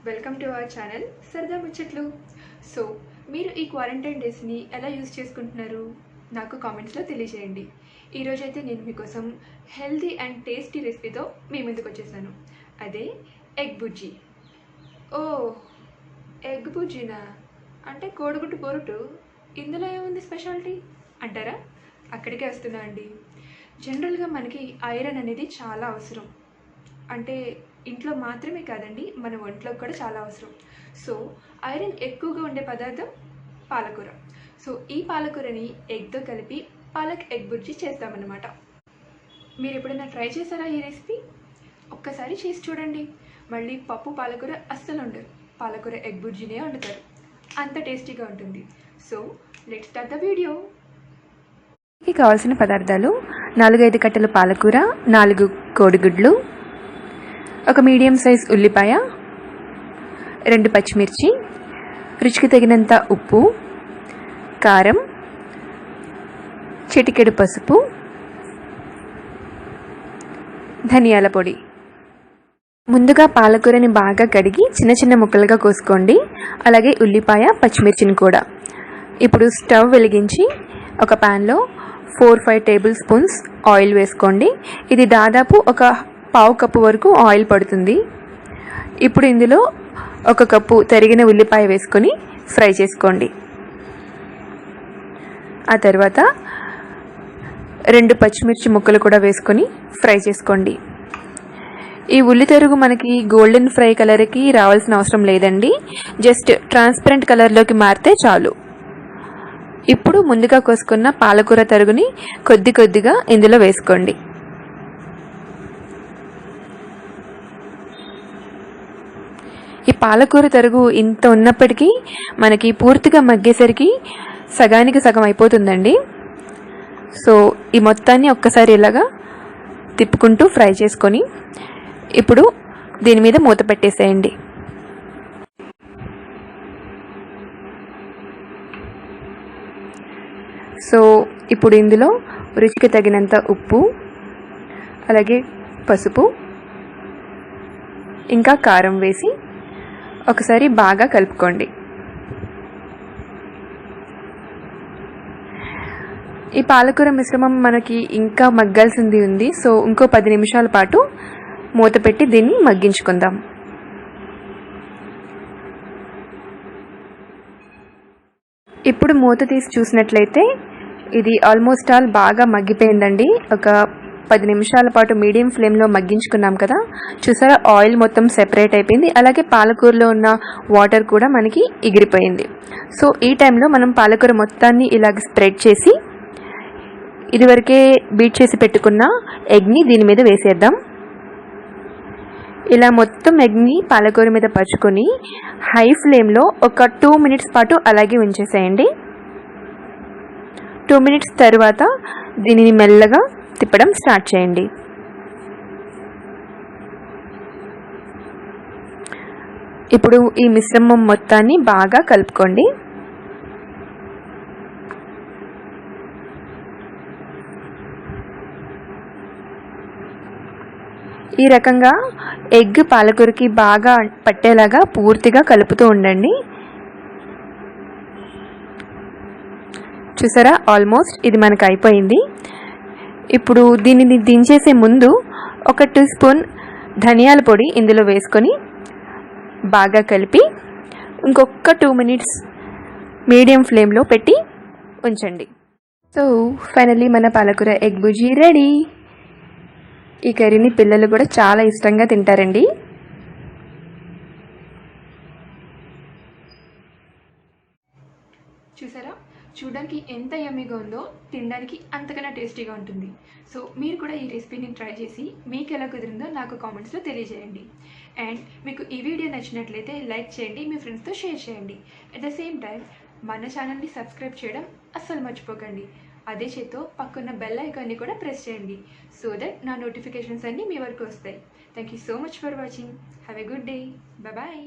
Welcome to our channel Saradamuchchatlu. So మీరు ఈ quarantine డేస్ని ఎలా యూజ్ చేసుకుంటున్నారు నాకు కామెంట్స్లో తెలియజేయండి. ఈరోజైతే నేను మీకోసం హెల్తీ అండ్ టేస్టీ రెసిపీతో మీ ముందుకు వచ్చేసాను. అదే ఎగ్ బుజ్జి. ఓ ఎగ్ బుజ్జినా అంటే కోడిగుడ్డు పొరుటు, ఇందులో ఏముంది స్పెషాలిటీ అంటారా? అక్కడికే వస్తున్నా అండి. జనరల్గా మనకి ఐరన్ అనేది చాలా అవసరం. అంటే ఇంట్లో మాత్రమే కాదండి, మన ఒంట్లోకి కూడా చాలా అవసరం. సో ఐరన్ ఎక్కువగా ఉండే పదార్థం పాలకూర. సో ఈ పాలకూరని ఎగ్తో కలిపి పాలక్ ఎగ్ బుర్జీ చేస్తామన్నమాట. మీరు ఎప్పుడైనా ట్రై చేశారా ఈ రెసిపీ? ఒక్కసారి చేసి చూడండి. మళ్ళీ పప్పు పాలకూర అస్సలు ఉండరు, పాలకూర ఎగ్ బుర్జీనే వండుతారు. అంత టేస్టీగా ఉంటుంది. So let's start the video. కావాల్సిన పదార్థాలు: 4-5 కట్టలు పాలకూర, 4 కోడిగుడ్లు, ఒక మీడియం సైజ్ ఉల్లిపాయ, 2 పచ్చిమిర్చి, రుచికి తగినంత ఉప్పు, కారం, చిటికెడు పసుపు, ధనియాల పొడి. ముందుగా పాలకూరని బాగా కడిగి చిన్న చిన్న ముక్కలుగా కోసుకోండి. అలాగే ఉల్లిపాయ, పచ్చిమిర్చిని కూడా. ఇప్పుడు స్టవ్ వెలిగించి ఒక ప్యాన్లో 4-5 టేబుల్ స్పూన్స్ ఆయిల్ వేసుకోండి. ఇది దాదాపు ఒక 1/2 కప్పు వరకు ఆయిల్ పడుతుంది. ఇప్పుడు ఇందులో 1 కప్పు తరిగిన ఉల్లిపాయ వేసుకొని ఫ్రై చేసుకోండి. ఆ తర్వాత 2 పచ్చిమిర్చి ముక్కలు కూడా వేసుకొని ఫ్రై చేసుకోండి. ఈ ఉల్లి తరుగు మనకి గోల్డెన్ ఫ్రై కలర్కి రావాల్సిన అవసరం లేదండి, జస్ట్ ట్రాన్స్పరెంట్ కలర్లోకి మారితే చాలు. ఇప్పుడు ముందుగా కోసుకున్న పాలకూర తరుగుని కొద్దిగా ఇందులో వేసుకోండి. ఈ పాలకూర తరుగు ఇంత ఉన్నప్పటికీ మనకి పూర్తిగా మగ్గేసరికి సగానికి సగం అయిపోతుందండి. సో ఈ మొత్తాన్ని ఒక్కసారి ఇలాగా తిప్పుకుంటూ ఫ్రై చేసుకొని ఇప్పుడు దీని మీద మూత పెట్టేసేయండి. సో ఇప్పుడు ఇందులో రుచికి తగినంత ఉప్పు, అలాగే పసుపు, ఇంకా కారం వేసి ఒకసారి బాగా కలుపుకోండి. ఈ పాలకూర మిశ్రమం మనకి ఇంకా మగ్గాల్సింది ఉంది. సో ఇంకో 10 నిమిషాల పాటు మూత పెట్టి దీన్ని మగ్గించుకుందాం. ఇప్పుడు మూత తీసి చూసినట్లయితే ఇది ఆల్మోస్ట్ ఆల్ బాగా మగ్గిపోయిందండి. ఒక 10 నిమిషాల పాటు మీడియం ఫ్లేమ్లో మగ్గించుకున్నాం కదా, చూసారా ఆయిల్ మొత్తం సెపరేట్ అయిపోయింది. అలాగే పాలకూరలో ఉన్న వాటర్ కూడా మనకి ఎగిరిపోయింది. సో ఈ టైంలో మనం పాలకూర మొత్తాన్ని ఇలాగ స్ప్రెడ్ చేసి ఇదివరకే బీట్ చేసి పెట్టుకున్న ఎగ్ని దీని మీద వేసేద్దాం. ఇలా మొత్తం ఎగ్ని పాలకూర మీద పరుచుకొని హై ఫ్లేమ్లో ఒక 2 మినిట్స్ పాటు అలాగే ఉంచేసేయండి. 2 మినిట్స్ తర్వాత దీనిని మెల్లగా తిప్పడం స్టార్ట్ చేయండి. ఇప్పుడు ఈ మిశ్రమం మొత్తాన్ని బాగా కలుపుకోండి. ఈ రకంగా ఎగ్ పాలకూరకి బాగా పట్టేలాగా పూర్తిగా కలుపుతూ ఉండండి. చూసారా ఆల్మోస్ట్ ఇది మనకు అయిపోయింది. ఇప్పుడు దీనిని దించేసే ముందు 1 టీ స్పూన్ ధనియాల పొడి ఇందులో వేసుకొని బాగా కలిపి ఇంకొక 2 మినిట్స్ మీడియం ఫ్లేమ్లో పెట్టి ఉంచండి. సో ఫైనల్లీ మన పాలకూర ఎగ్ బుజ్జీ రెడీ. ఈ కర్రీని పిల్లలు కూడా చాలా ఇష్టంగా తింటారండి. చూసారా, చూడడానికి ఎంత యమ్మీగా ఉందో, తినడానికి అంతకన్నా టేస్టీగా ఉంటుంది. సో మీరు కూడా ఈ రెసిపీని ట్రై చేసి మీకు ఎలా కుదిరిందో నాకు కామెంట్స్లో తెలియజేయండి. అండ్ మీకు ఈ వీడియో నచ్చినట్లయితే లైక్ చేయండి, మీ ఫ్రెండ్స్తో షేర్ చేయండి. అట్ ద సేమ్ టైం మన ఛానల్ని సబ్స్క్రైబ్ చేయడం అస్సలు మర్చిపోకండి. అదే చేత్తో పక్కన్న బెల్ ఐకాన్ని కూడా ప్రెస్ చేయండి, సో దట్ నా నోటిఫికేషన్స్ అన్నీ మీ వరకు వస్తాయి. Thank you so much for watching. Have a good day. Bye.